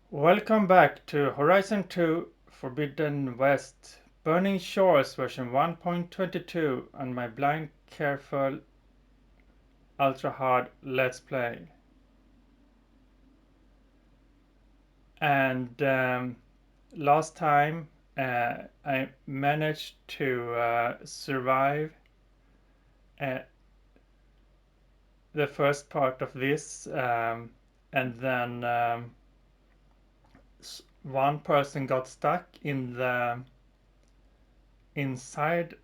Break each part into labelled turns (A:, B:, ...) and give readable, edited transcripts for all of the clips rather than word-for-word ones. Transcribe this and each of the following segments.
A: Welcome back to Horizon 2 Forbidden West Burning Shores version 1.22 on my blind careful ultra hard let's play. And last time I managed to survive uh, the first part of this, and then one person got stuck in the inside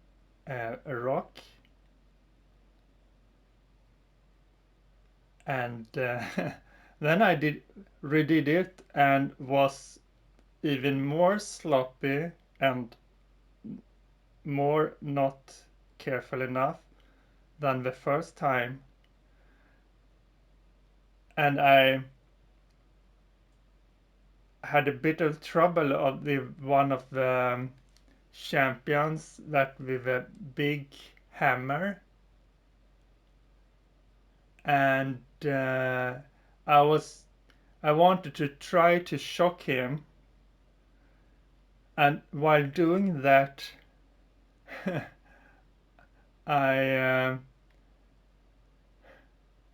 A: a rock, and then I redid it and was even more sloppy and more not careful enough than the first time, and I had a bit of trouble of the one of the champions that with a big hammer, and I was I wanted to try to shock him, and while doing that I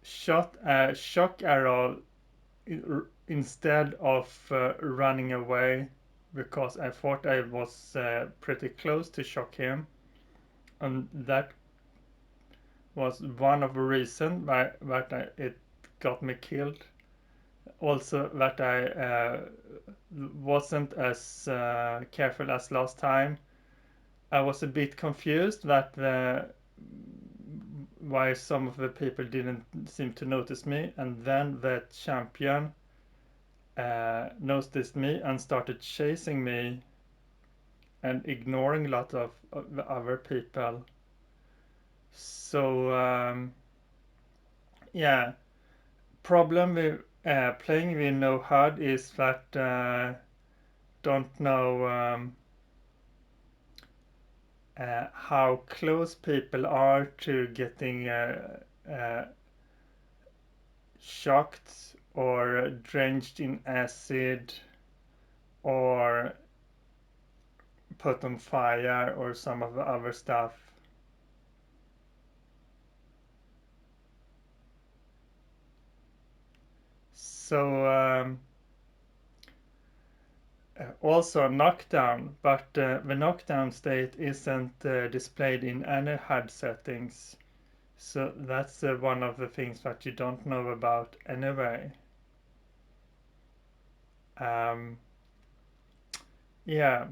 A: shot a shock arrow instead of running away, because I thought I was pretty close to shock him, and that was one of the reasons why that it got me killed. Also, that I wasn't as careful as last time. I was a bit confused that why some of the people didn't seem to notice me, and then the champion noticed me and started chasing me and ignoring a lot of the other people. So yeah, problem with playing with no HUD is that don't know how close people are to getting shocked or drenched in acid or put on fire or some of the other stuff. So also knockdown, but the knockdown state isn't displayed in any HUD settings. So that's one of the things that you don't know about anyway. Um, yeah,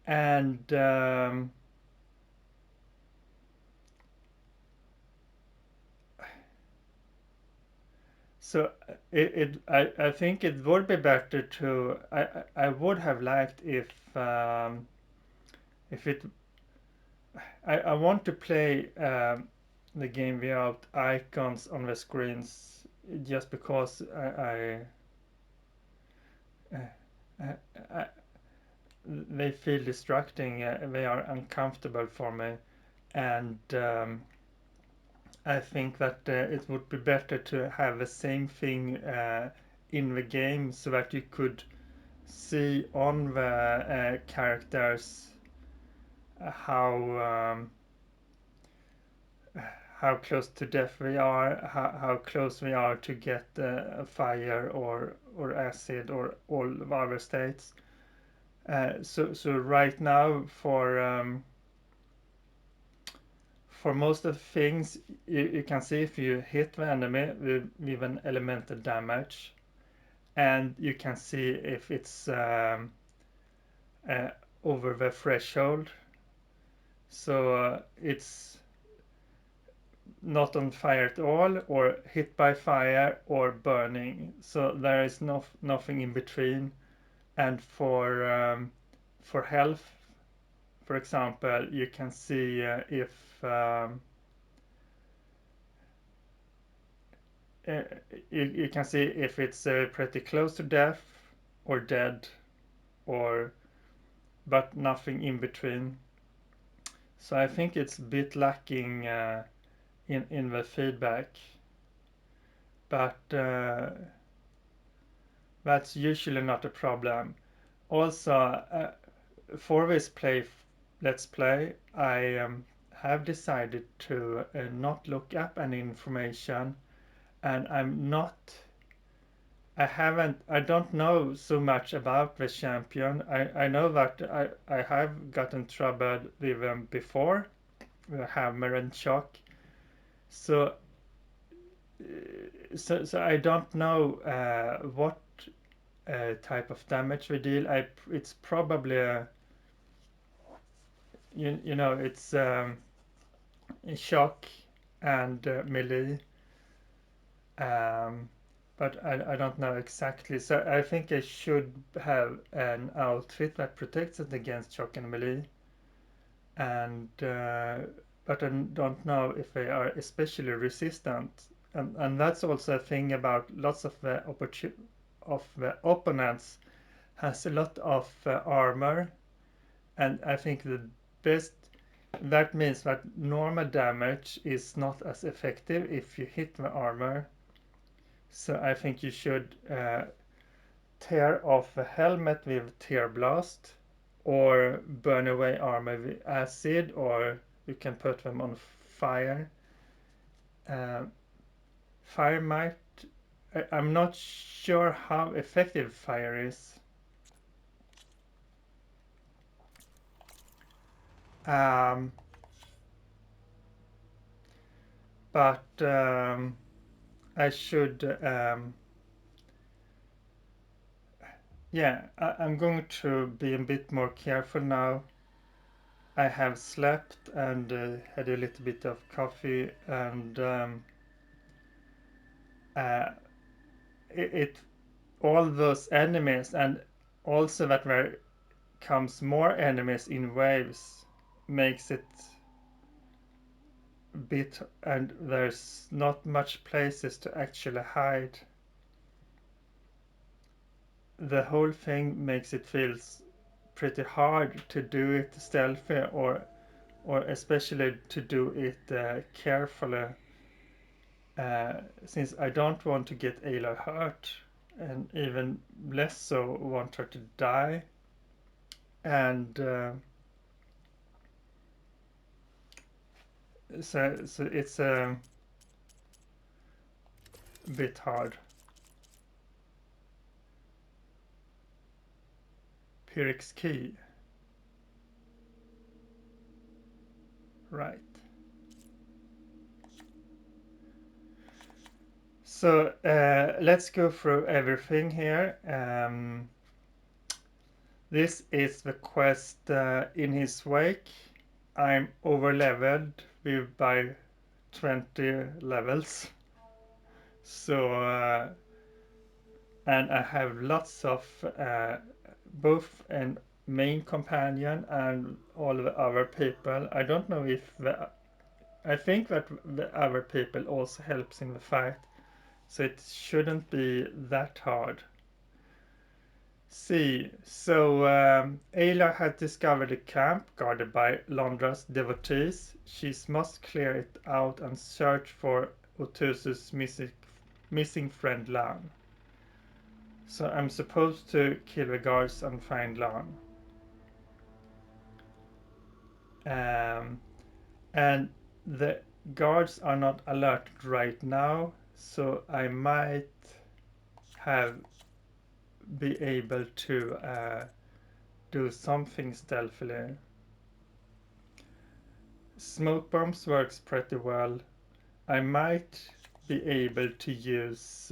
A: and so I think it would be better to I would have liked if it I want to play the game without icons on the screens, just because I, I they feel distracting. They are uncomfortable for me, and I think that it would be better to have the same thing in the game, so that you could see on the characters how how close to death we are, how close we are to get fire or acid or all other states. So right now for most of the things you can see if you hit the enemy with an elemental damage, and you can see if it's uh, over the threshold. So it's not on fire at all, or hit by fire, or burning. So there is nothing in between. And for health, for example, you can see if uh, you can see if it's pretty close to death or dead, or but nothing in between. So I think it's a bit lacking in the feedback, but That's usually not a problem. Also, for this let's play, I have decided to not look up any information, and I don't know so much about the champion. I know that I have gotten trouble with them before, the hammer and shock. So, so I don't know what type of damage we deal. It's probably you know it's shock and melee, um, but I don't know exactly. So I think I should have an outfit that protects it against shock and melee, and but I don't know if they are especially resistant. And that's also a thing about lots of the opponents has a lot of armor, and I think the best that means that normal damage is not as effective if you hit the armor. So I think you should tear off the helmet with tear blast, or burn away armor with acid, or you can put them on fire. Uh, Fire might. I'm not sure how effective fire is. Um, but I should. Yeah, I'm going to be a bit more careful now. I have slept and had a little bit of coffee, and uh, it all those enemies, and also that there comes more enemies in waves, makes it a bit, and there's not much places to actually hide. The whole thing makes it feels pretty hard to do it stealthy, or especially to do it carefully, since I don't want to get Ayla hurt, and even less so want her to die. And so it's a bit hard. Pyrrhix key, right. So let's go through everything here. This is the quest in his wake. I'm over leveled with by 20 levels. So and I have lots of both a main companion and all the other people. I don't know if I think that the other people also helps in the fight, so it shouldn't be that hard. See, so Ayla had discovered a camp guarded by Londra's devotees. She must clear it out and search for Otusu's missing friend Lan. So I'm supposed to kill the guards and find Lan. And the guards are not alerted right now, so I might have be able to do something stealthily. Smoke bombs works pretty well. I might be able to use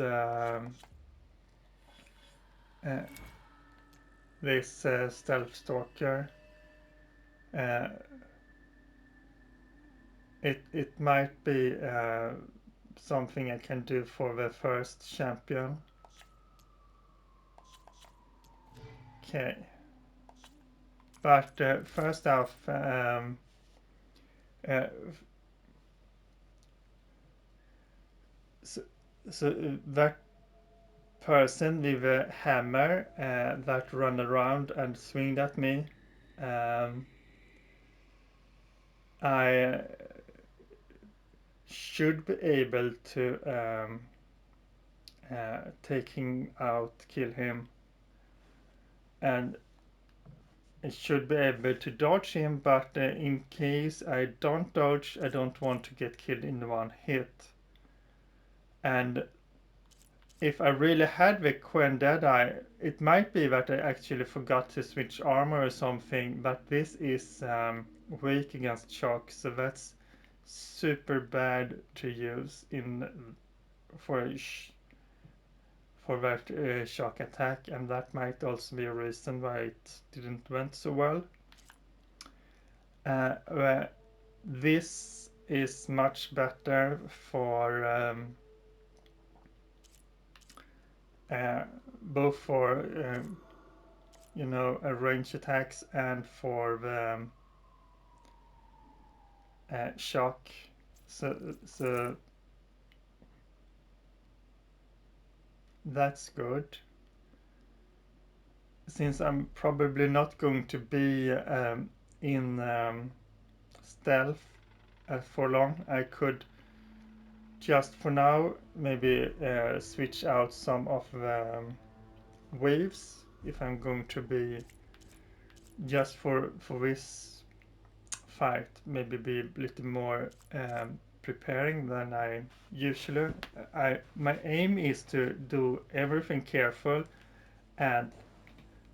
A: this stealth stalker. Uh, it might be something I can do for the first champion. Okay, but first off, uh, so, so that person with a hammer that run around and swinged at me, um, I should be able to taking out, kill him, and I should be able to dodge him, but in case I don't dodge, I don't want to get killed in one hit. And if I really had the Quen Deadeye, it might be that I actually forgot to switch armor or something, but this is weak against shock, so that's super bad to use in for for that shock attack, and that might also be a reason why it didn't went so well. This is much better for both for range attacks and for the shock. So that's good. Since I'm probably not going to be in stealth for long, I could just for now maybe switch out some of the waves if I'm going to be just for this fight, maybe be a little more preparing than I usually. My aim is to do everything careful, and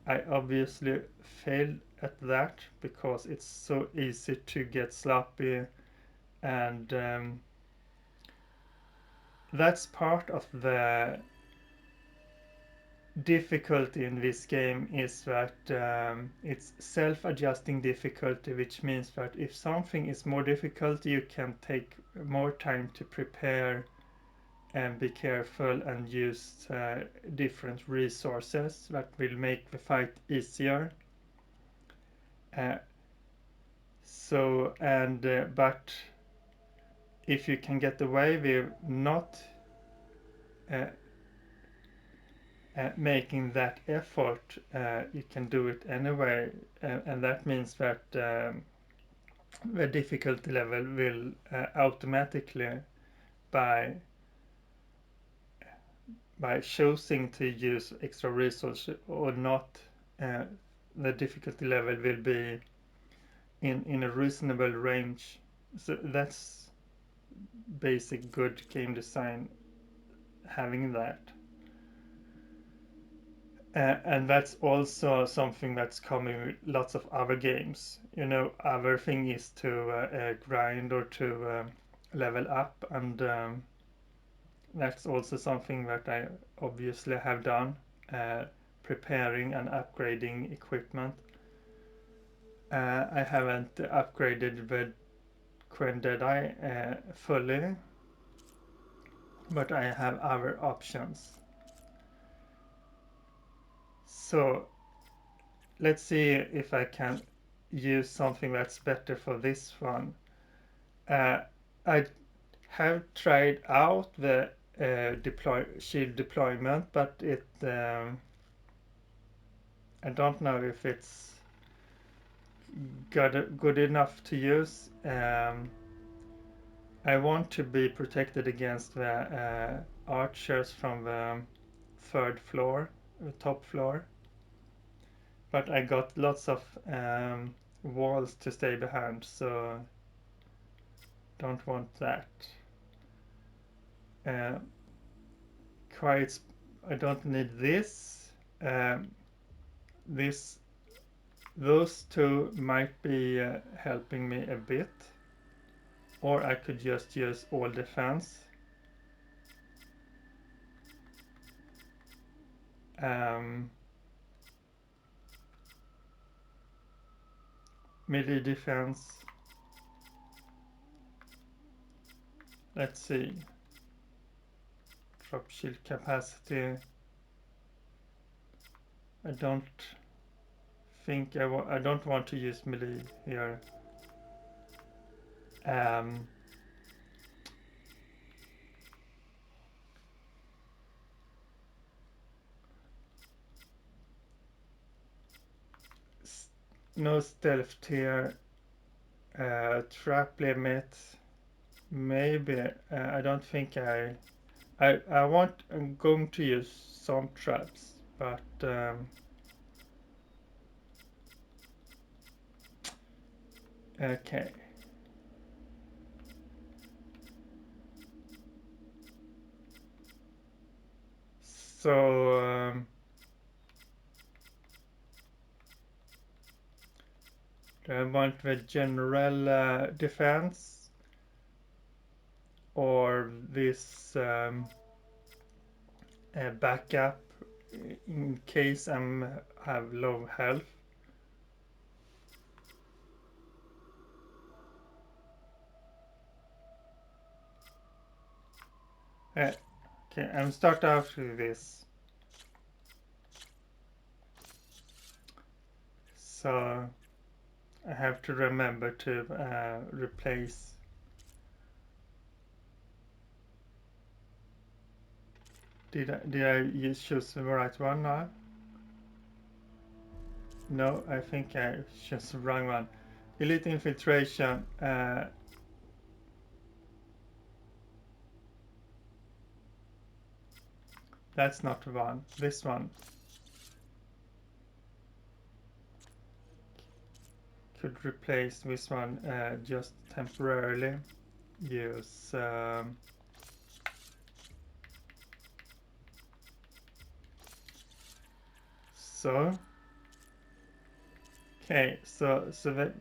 A: I obviously failed at that because it's so easy to get sloppy, and that's part of the difficulty in this game, is that it's self-adjusting difficulty, which means that if something is more difficult, you can take more time to prepare and be careful and use different resources that will make the fight easier. But if you can get away with not making that effort, you can do it anyway, and that means that the difficulty level will automatically, by choosing to use extra resources or not, the difficulty level will be in a reasonable range. So that's basic good game design, having that. And that's also something that's coming with lots of other games. Other thing is to grind or to level up, and that's also something that I obviously have done, preparing and upgrading equipment. I haven't upgraded the Quen Deadeye fully, but I have other options. So let's see if I can use something that's better for this one. I have tried out the shield deployment, but I don't know if it's good enough to use. I want to be protected against the archers from the third floor, the top floor, but I got lots of walls to stay behind, so don't want that. Quiet. I don't need this. Those two might be helping me a bit, or I could just use all defense. Melee defense. Let's see. Drop shield capacity. I don't think I don't want to use melee here. No stealth tier. Trap limit. Maybe. I don't think I I'm going to use some traps, but okay. So I want the general defense or this backup in case I'm have low health. Okay, I'm start out with this. So I have to remember to replace. Did I choose the right one now? No, I think I chose the wrong one. Elite infiltration. That's not the one. This one. Could replace this one just temporarily. Use so. Okay, so that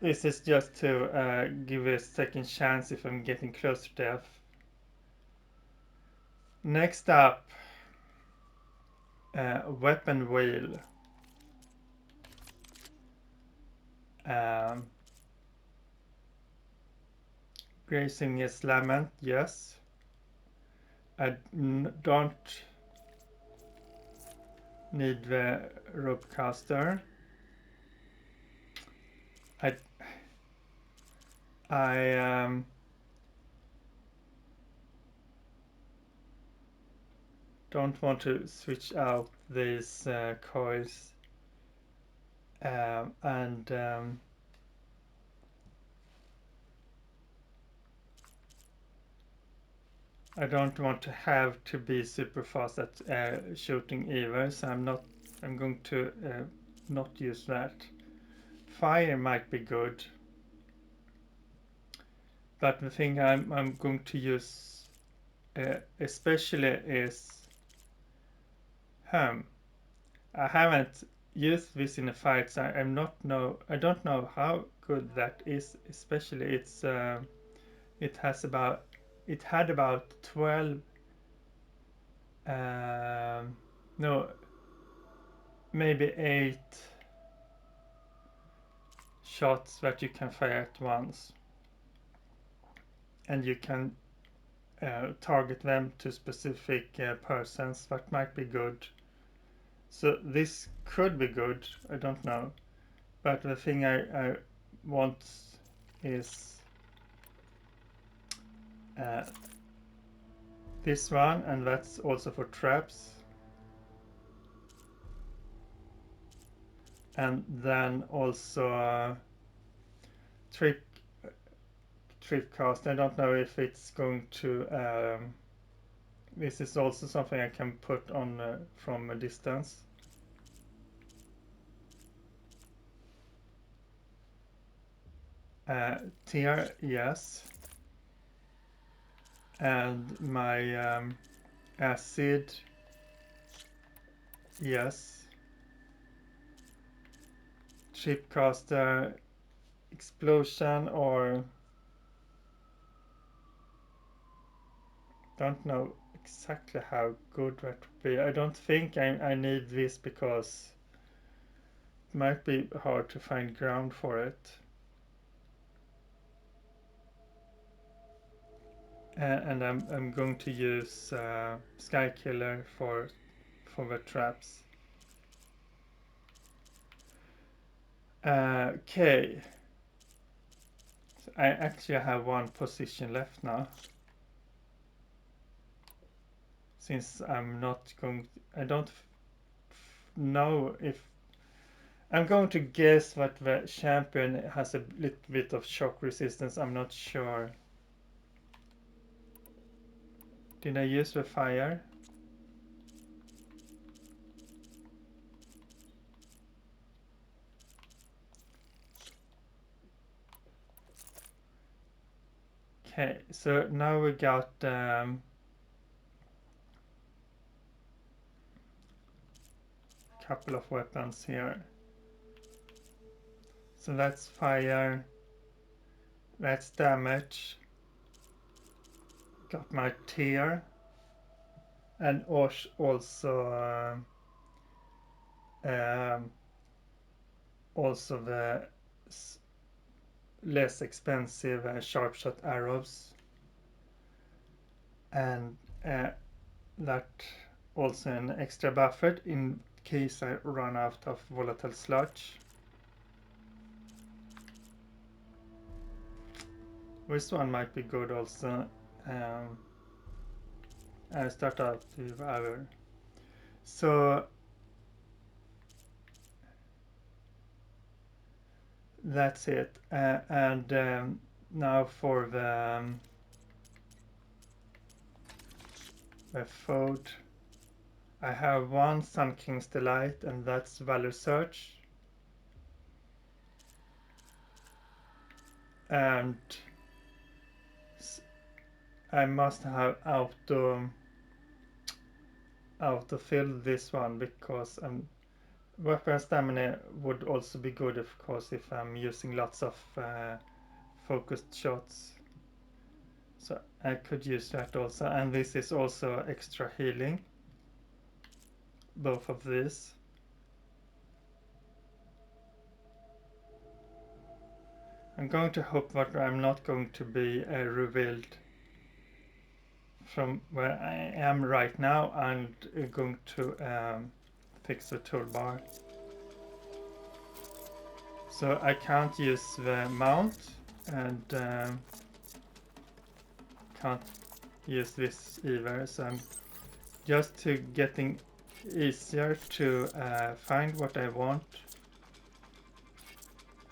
A: this is just to give a second chance if I'm getting close to death. Next up, weapon wheel. Grazing is lament, yes. I don't need the rope caster. I don't want to switch out these coils and I don't want to have to be super fast at shooting either, so I'm going to not use that. Fire might be good, but the thing I'm going to use especially is I haven't used this in a fight, so I don't know how good that is. Especially it had about 12 no, maybe 8 shots that you can fire at once, and you can target them to specific persons. That might be good. So this could be good, I don't know. But the thing I want is this one, and that's also for traps. And then also trip cast. I don't know if it's going to this is also something I can put on from a distance. Tier, yes. And my acid, yes. Chipcaster, explosion, or don't know exactly how good that would be. I don't think I need this because it might be hard to find ground for it. And I'm going to use Sky Killer for the traps. Okay. So I actually have one position left now. Since I'm not going, I don't know if I'm going to guess that the champion has a little bit of shock resistance. I'm not sure. Did I use the fire? Okay, so now we got couple of weapons here. So that's fire, that's damage. Got my tear, and also also the less expensive sharp shot arrows, and that also an extra buffer in case I run out of volatile sludge. This one might be good also. I start out with our. So that's it. And now for the food. I have one Sun King's Delight, and that's Valor Search. And I must have auto-fill this one because weapon stamina would also be good, of course, if I'm using lots of focused shots. So I could use that also, and this is also extra healing. Both of these. I'm going to hope that I'm not going to be revealed from where I am right now, and going to fix the toolbar. So I can't use the mount, and can't use this either, so I'm just to getting easier to find what I want.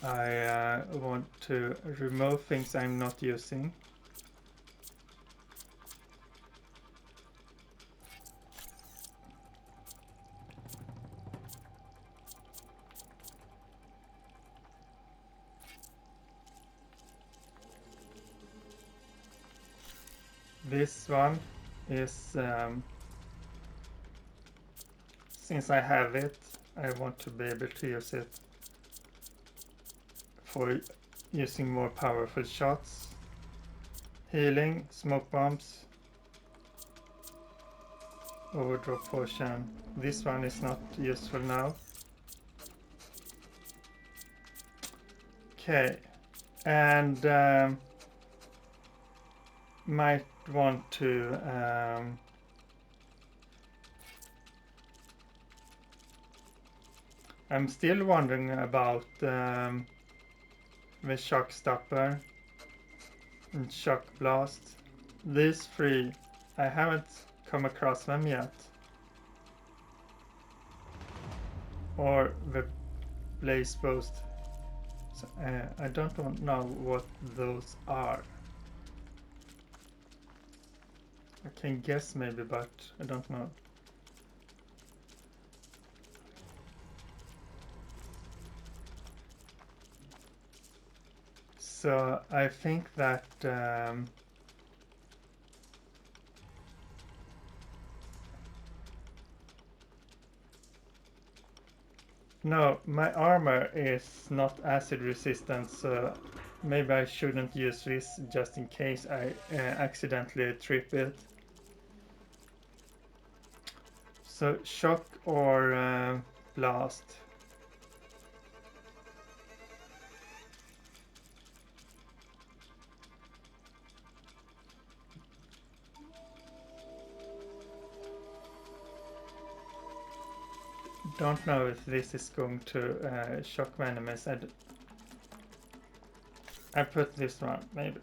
A: I want to remove things I'm not using. This one is, since I have it, I want to be able to use it for using more powerful shots. Healing, smoke bombs, overdraw potion. This one is not useful now. Okay, and might want to I'm still wondering about the shock stopper and shock blast. These three, I haven't come across them yet. Or the blaze boost. So, I don't know what those are. I can guess maybe, but I don't know. So I think that no, my armor is not acid resistant, so maybe I shouldn't use this just in case I accidentally trip it. So shock or blast. Don't know if this is going to shock my enemies. I put this one, maybe.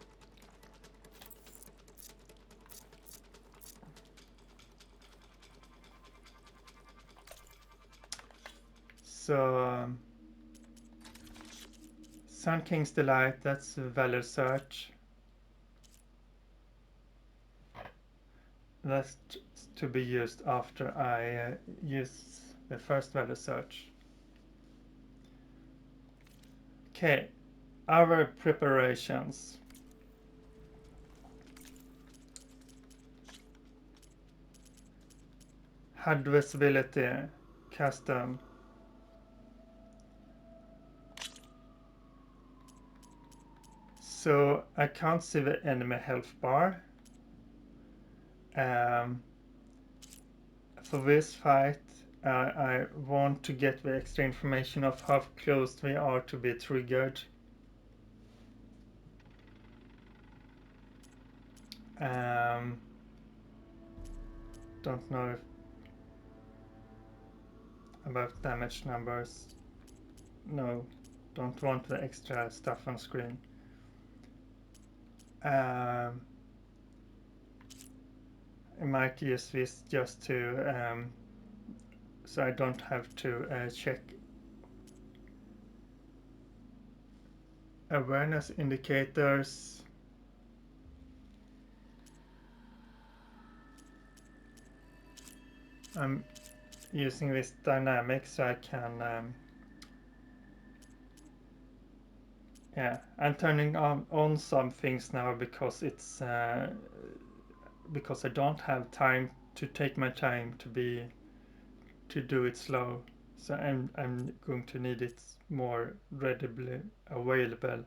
A: So Sun King's Delight, that's Valor Search. that's to be used after I use the first value search. Okay, our preparations. HUD visibility, custom. So I can't see the enemy health bar. For this fight, I want to get the extra information of how close we are to be triggered. Don't know about damage numbers. No, don't want the extra stuff on screen. I might use this just to so I don't have to check awareness indicators. I'm using this dynamic so I can yeah, I'm turning on some things now because it's because I don't have time to take my time to do it slow, so I'm going to need it more readily available.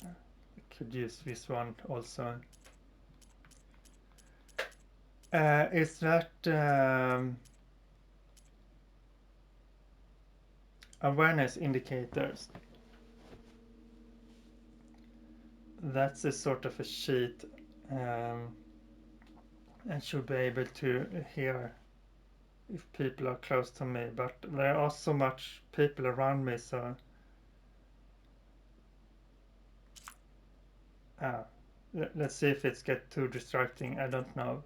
A: I could use this one also. Is that awareness indicators? That's a sort of a sheet, and should be able to hear if people are close to me, but there are so much people around me, so let's see if it's get too distracting. I don't know.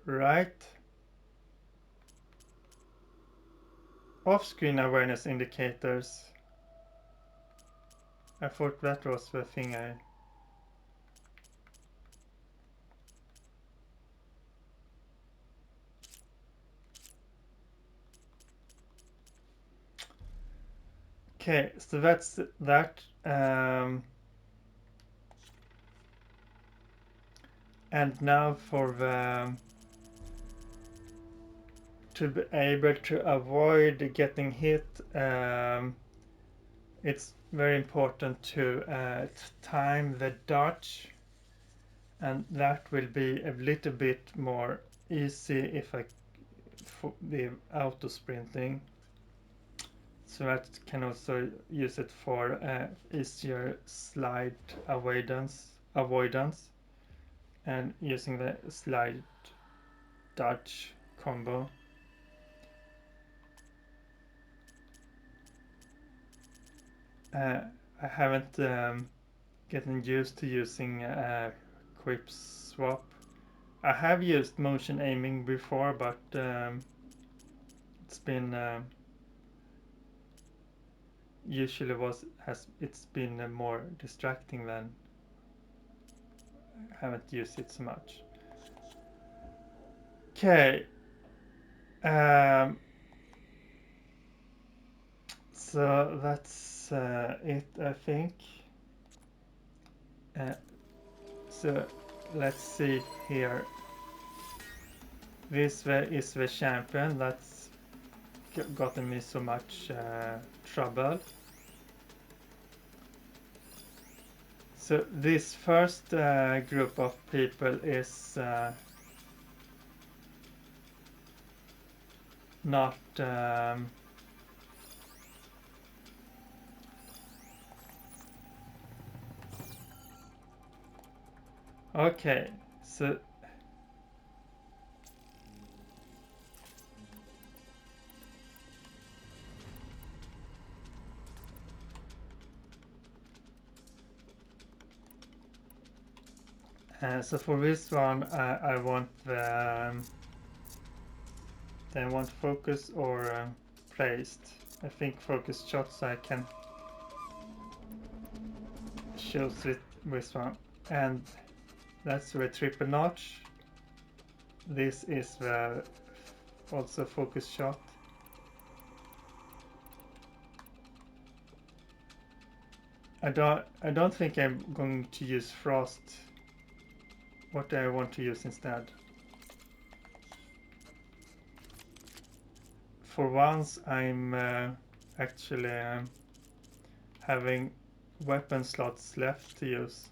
A: Right. Off-screen awareness indicators. I thought that was the thing I... Okay, so that's that. And now for the... to be able to avoid getting hit, it's very important to time the dodge, and that will be a little bit more easy if I the auto sprinting, so that can also use it for easier slide avoidance and using the slide dodge combo. I haven't gotten used to using quip swap. I have used motion aiming before, but it's been usually it's been more distracting than I haven't used it so much. Okay. So that's it, I think. So let's see here. This is the champion that's gotten me so much trouble. So this first group of people is not okay, so So for this one, I want they want focus or placed. I think focus shots I can choose this one, and that's the triple notch. This is the also focus shot. I don't think I'm going to use frost. What do I want to use instead? For once, I'm actually having weapon slots left to use.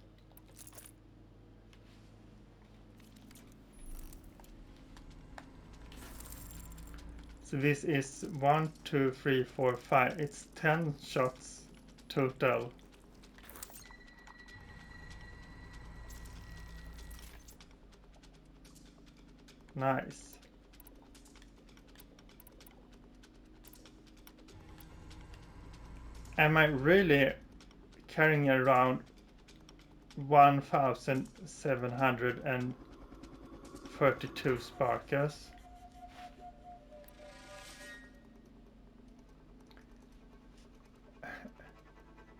A: So this is 1, 2, 3, 4, 5. It's 10 shots total. Nice. Am I really carrying around 1,732 sparkers?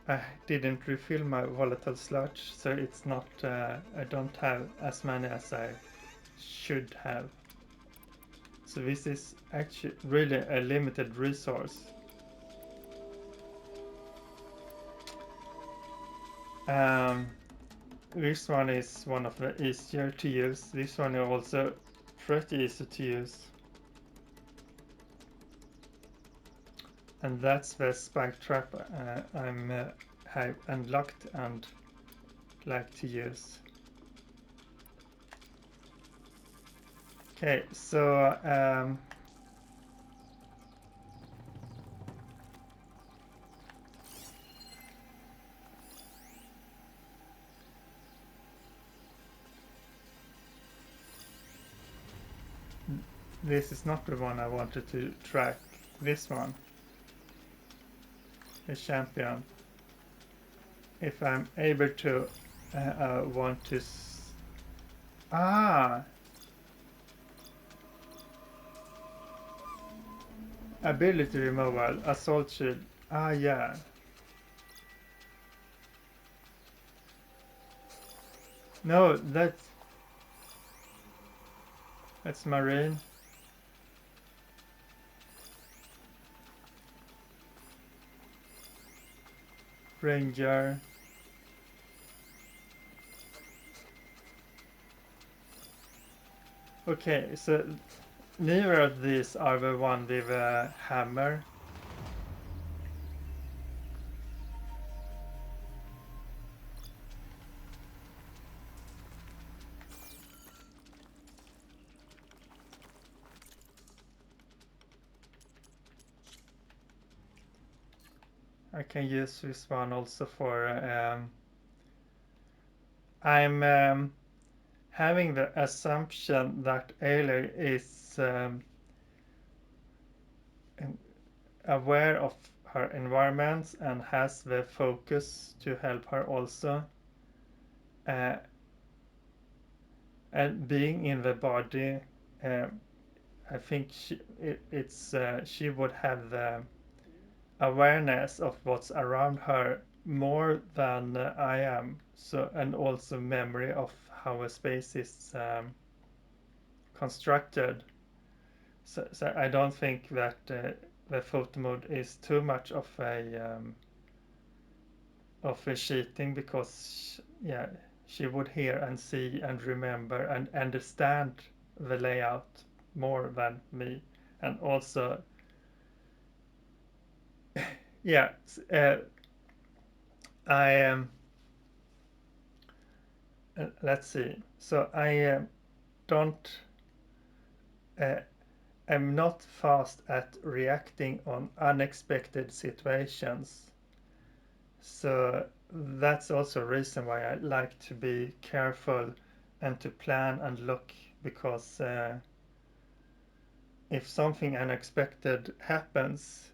A: I didn't refill my volatile sludge, so it's not. I don't have as many as I should have. So this is actually really a limited resource. This one is one of the easier to use. This one is also pretty easy to use. And that's the spike trap have unlocked and like to use. Okay, so this is not the one I wanted to track. This one, the champion. If I'm able to want to ability removal, assault shield. Yeah. No, that's marine. Ranger. Okay, so neither of these are the one with a hammer. I can use this one also for I'm having the assumption that Ayla is aware of her environment and has the focus to help her also. And being in the body, I think she would have the awareness of what's around her more than I am. So, and also memory of how a space is constructed. So I don't think that the photo mode is too much of a cheating, because she would hear and see and remember and understand the layout more than me, and also I let's see. So I don't. I'm not fast at reacting on unexpected situations. So that's also a reason why I like to be careful and to plan and look, because if something unexpected happens,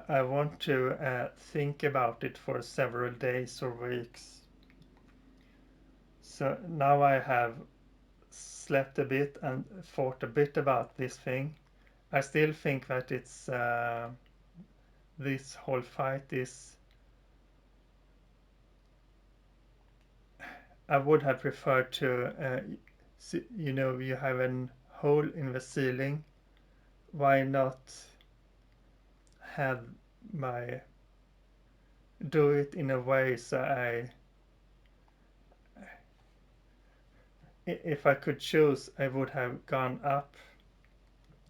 A: I want to think about it for several days or weeks. So now I have slept a bit and thought a bit about this thing. I still think that it's this whole fight is. I would have preferred to, you know, you have a hole in the ceiling. Why not have my do it in a way so if I could choose, I would have gone up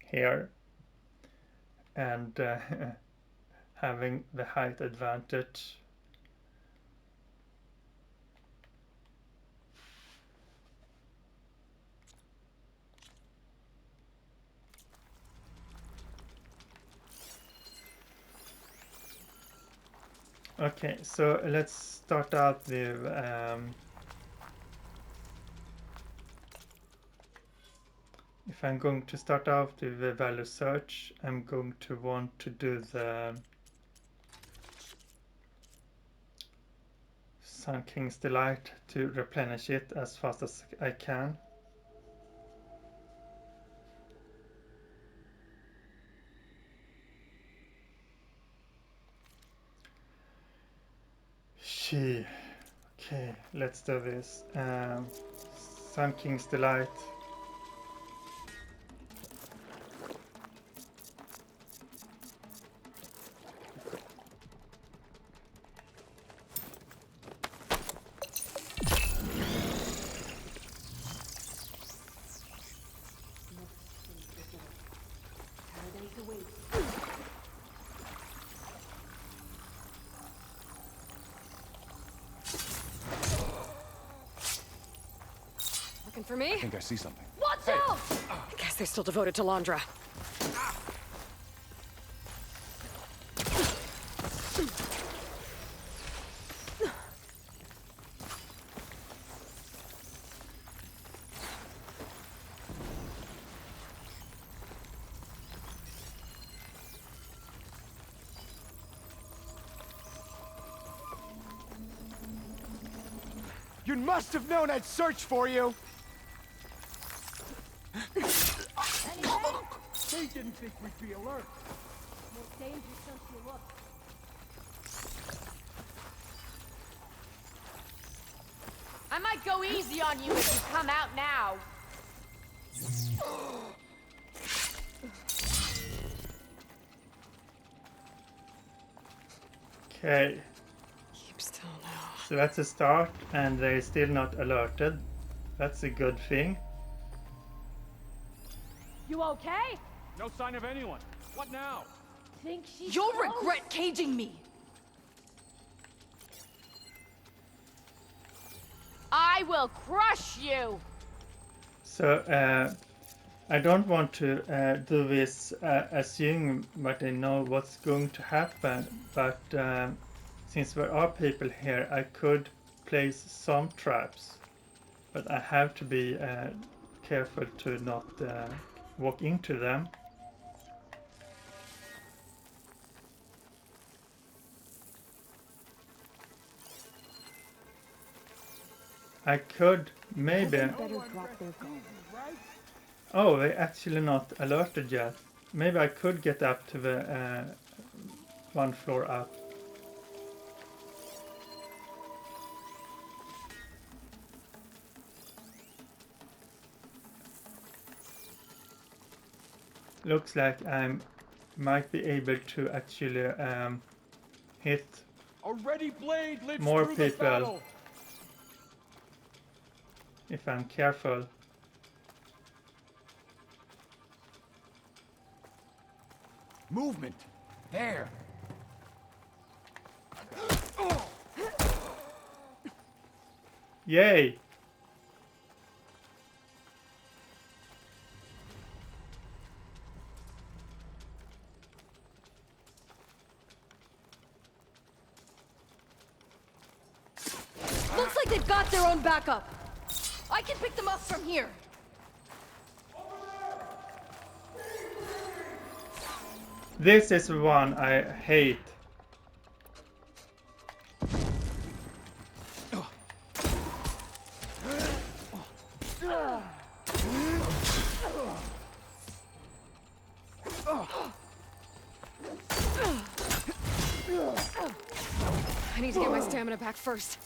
A: here and having the height advantage. Okay, so let's start out with if I'm going to start out with the value search, I'm going to want to do the Sun King's Delight to replenish it as fast as I can. Okay, let's do this. Sun King's Delight.
B: For me?
C: I think I see something.
B: Watch out! I guess they're still devoted to Londra.
C: You must have known I'd search for you! They didn't think we'd be alert.
D: More dangerous don't you look.
E: I might go easy on you if you come out now.
A: Okay,
B: Keep still now.
A: so that's a start, and they're still not alerted. That's a good thing.
D: You okay?
C: No sign of anyone. What now?
D: Think she's
E: You'll
D: close?
E: regret caging me. I will crush you.
A: So I don't want to do this assuming that I know what's going to happen, but since there are people here, I could place some traps, but I have to be careful to not walk into them. I could maybe.
D: Better drop their guns.
A: Oh, they're actually not alerted yet. Maybe I could get up to the one floor up. Looks like I might be able to actually hit
C: A ready blade lives
A: more
C: through the
A: people
C: battle.
A: if I'm careful.
C: Movement. There.
A: Yay!
D: Looks like they've got their own backup. I can pick them up from here.
A: This is the one I hate.
B: I need to get my stamina back first.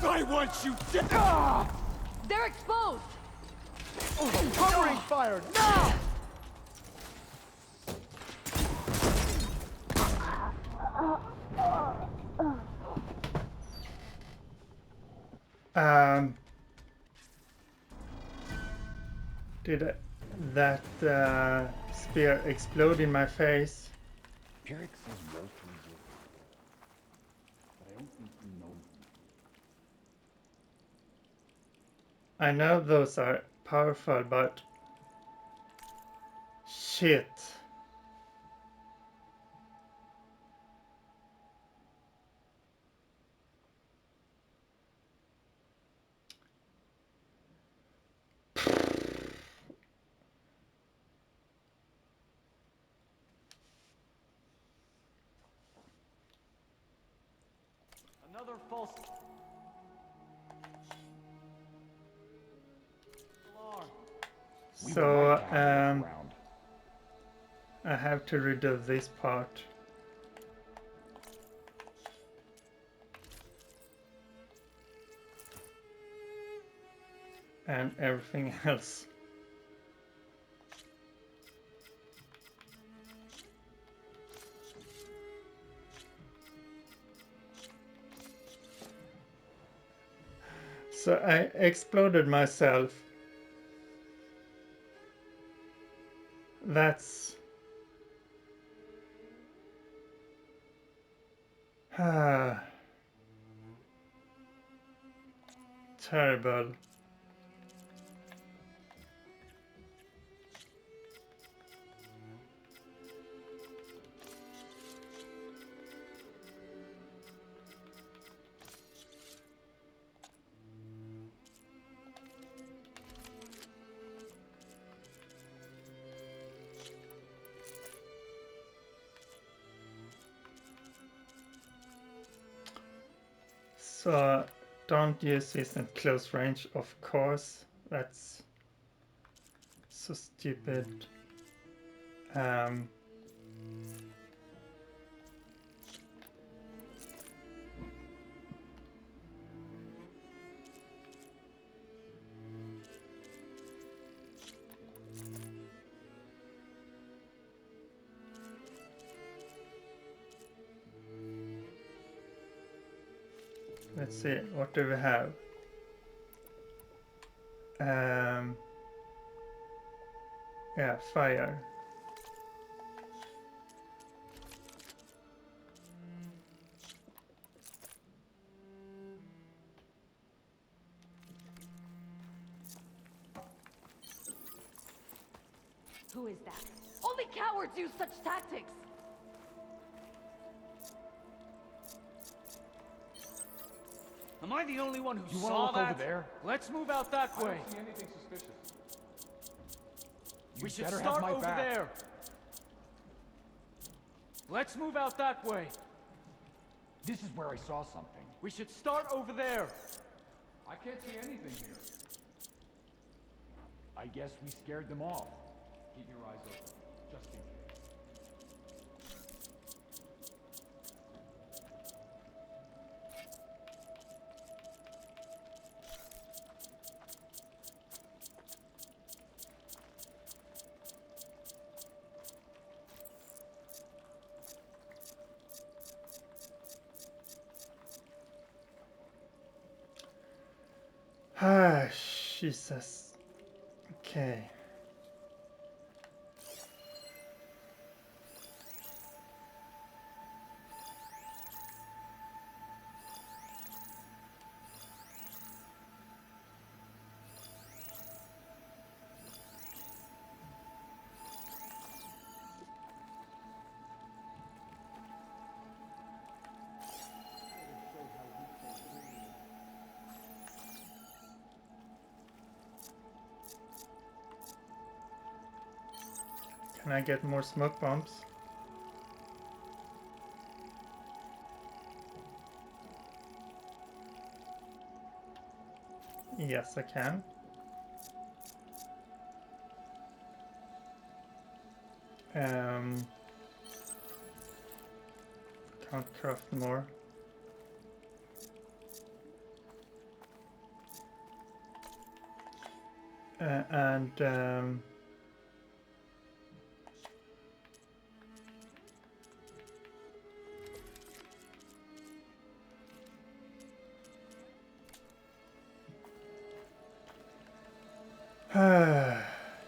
C: I want you dead!
D: They're exposed!
C: Covering fire, now!
A: Did that spear explode in my face?
C: Eric says Walter is with him, but I don't think he knows him.
A: I know those are powerful, but shit.
C: Another false alarm.
A: So I have to redo this part. And everything else. So I exploded myself. That's terrible. So don't use this at close range, of course. That's so stupid. Let's see, what do we have? Yeah, fire.
D: Who is that? Only cowards use such tactics!
C: Am I the only one who
F: You
C: saw
F: wanna look
C: that?
F: over there?
C: Let's move out that
F: I
C: way.
F: don't see anything suspicious.
C: We should
F: better have
C: start
F: my
C: over
F: back.
C: there. Let's move out that way.
F: This is where I saw something.
C: We should start over there.
F: I can't see anything here. I guess we scared them off. Keep your eyes open, just in case.
A: Ah, Jesus. Okay. Can I get more smoke bombs? Yes, I can. Can't craft more. And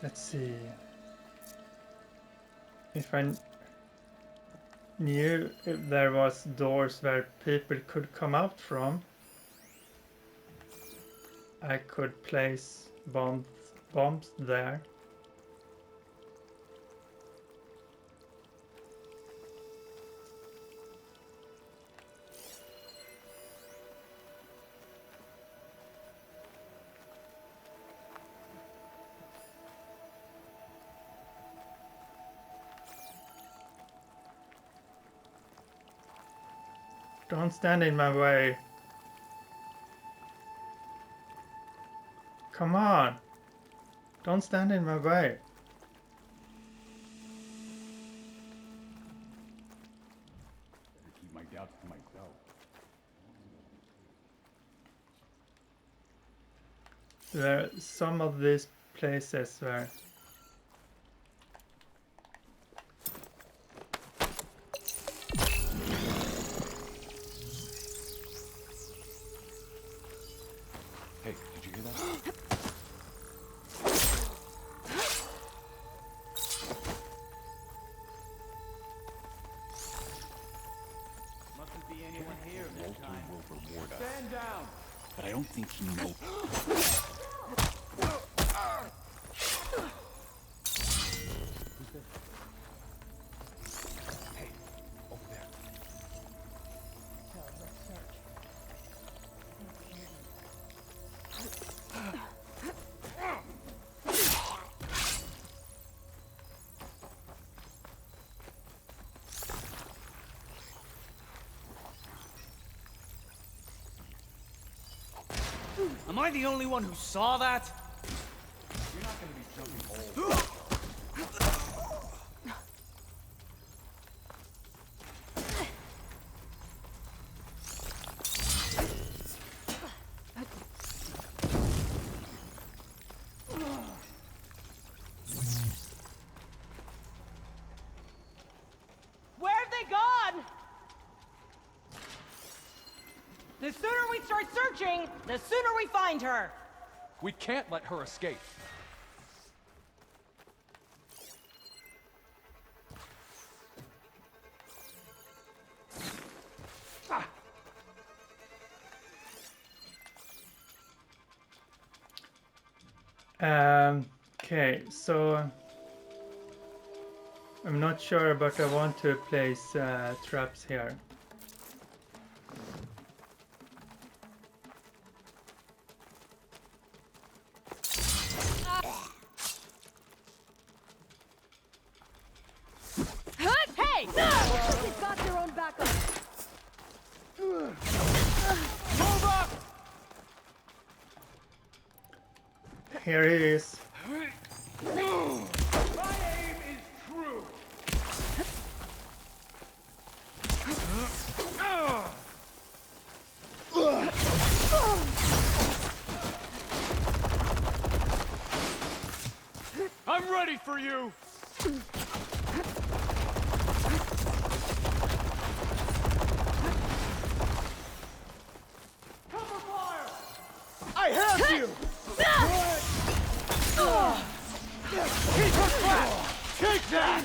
A: let's see. If I knew if there was doors where people could come out from, I could place bombs there. Don't stand in my way. Come on. Don't stand in my way.
C: Better keep my doubts to myself.
A: There are some of these places where
C: Hey, did you hear that?
F: Mustn't be anyone here this
C: Walter
F: time.
C: will reward us.
F: Stand down!
C: But I don't think he knows. Who's there? Hey, over there.
G: Am I the only one who saw that?
F: You're not gonna be jumping old.
E: Where have they gone? The sooner we start searching, the sooner we find her.
F: We can't let her escape.
A: Okay, so I'm not sure, but I want to place traps here.
E: Hey!
D: They've got their own backup.
F: Move up!
A: Here he is.
F: My aim is true. I'm ready for you. Cover fire! I have you! Keep her flat! Take that!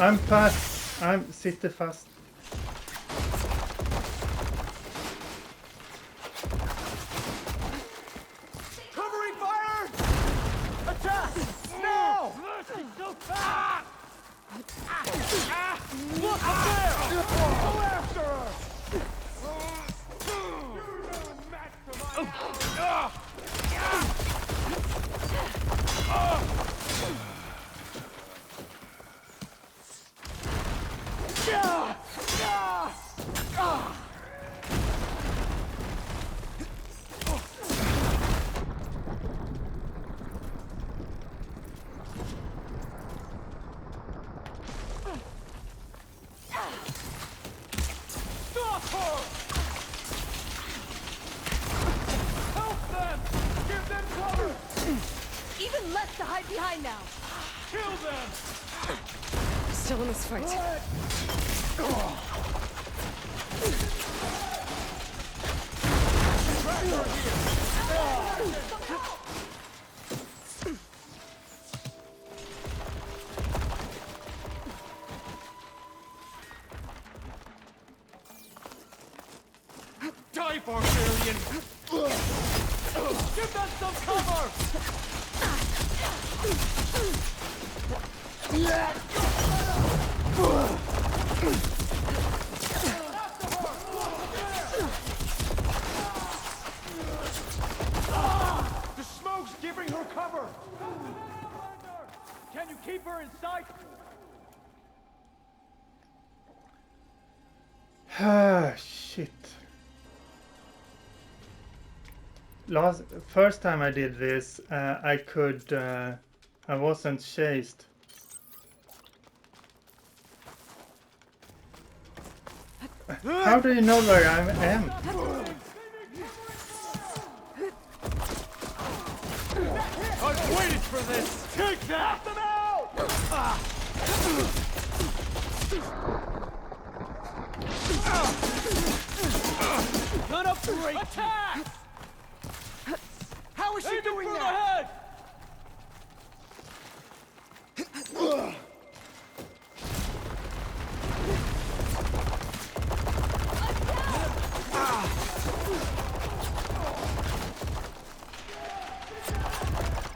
A: I'm fast. Sitter fast.
F: Covering fire! Attack! Now! Look up there! Go after
D: right behind now.
F: Kill them!
B: Still in this fight.
F: Die, barbarian! Give them some cover! The smoke's giving her cover! Can you keep her in sight?
A: Ah, shit. First time I did this, I wasn't chased. How do you know where I am?
F: I've waited for this! Take that! Them out! Gonna break! Attack! How is she doing that? Head.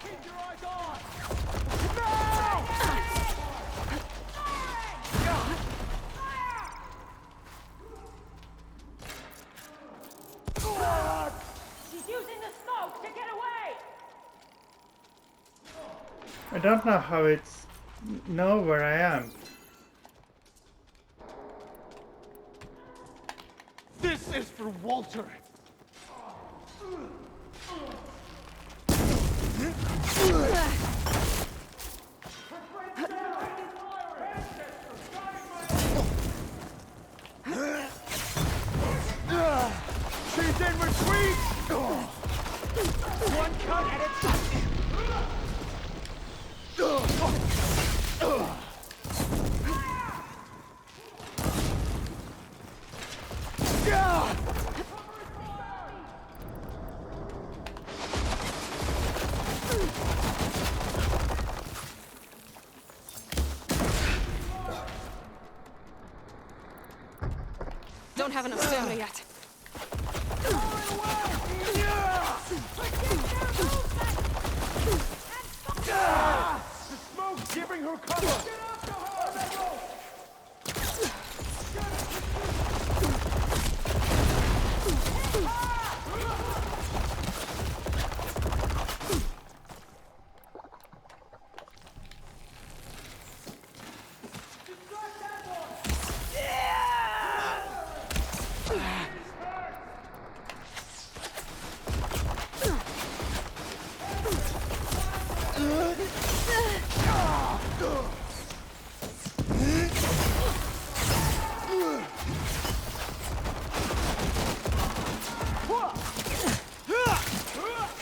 F: Keep your eyes on!
E: She's using the smoke to get away!
A: I don't know how it's know where I am.
F: This is for Walter! She's in retreat! One cut at a time!
B: Don't have enough stamina yet.
F: The smoke's giving her cover!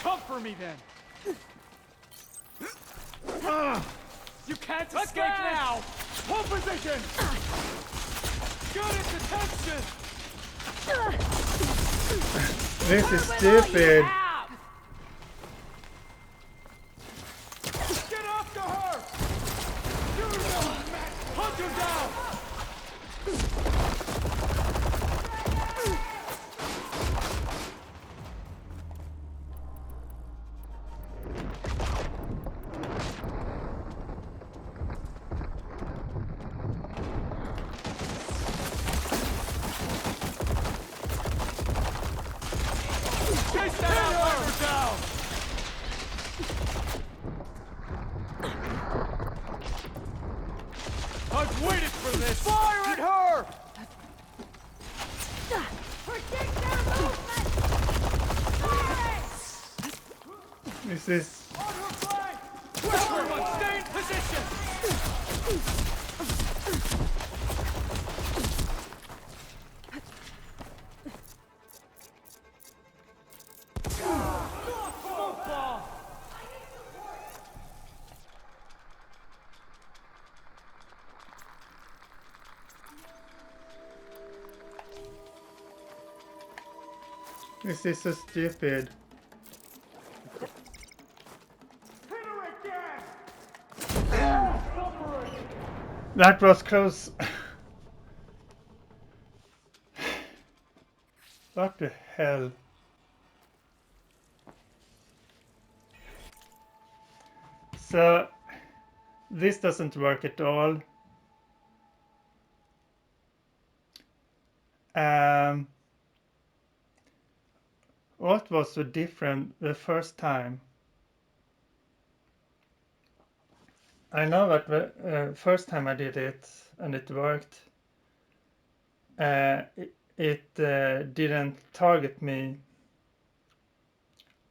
F: Come for me then! You can't escape now! Hold position! Good at detection!
A: This is stupid.
F: Get after her! Hunt her down! Chase that outrider down! I've waited for this! Fire at her!
D: Predict their movement!
A: This is
F: On her flank! Everyone stay in position!
A: This is so stupid. That was close. What the hell? So this doesn't work at all. What was so different the first time? I know that the first time I did it and it worked, it didn't target me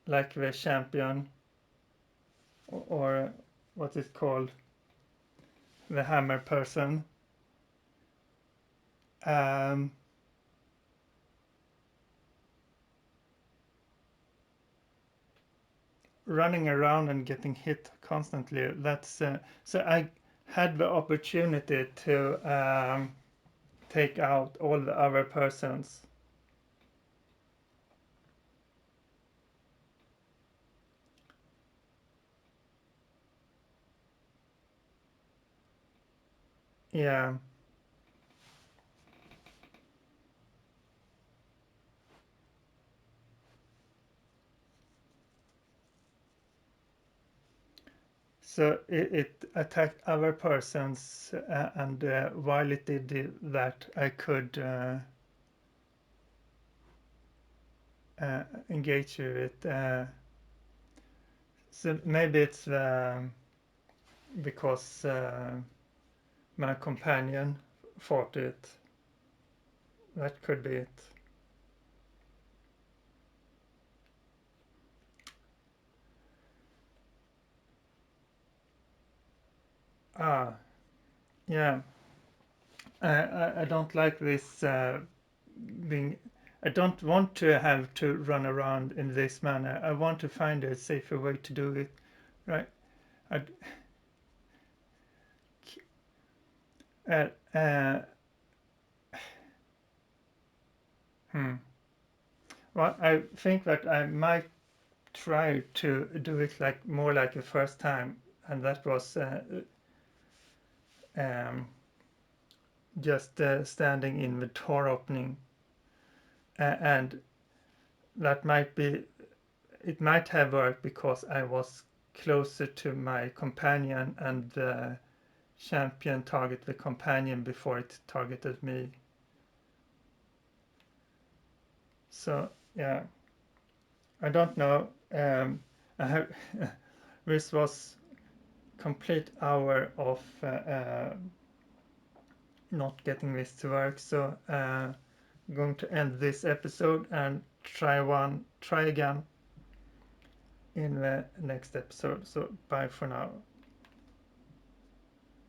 A: like the champion, or what is called the hammer person. Running around and getting hit constantly, that's so I had the opportunity to take out all the other persons. Yeah. So it attacked other persons, and while it did that, I could engage with it. So maybe it's because my companion fought it. That could be it. Ah, yeah. I don't like this being. I don't want to have to run around in this manner. I want to find a safer way to do it, right? I, Well, I think that I might try to do it like more like the first time, and that was um, just standing in the door opening, and that might be. It might have worked because I was closer to my companion, and the champion targeted the companion before it targeted me. So yeah, I don't know. I have this was complete hour of not getting this to work, so I'm going to end this episode and try again in the next episode. So bye for now.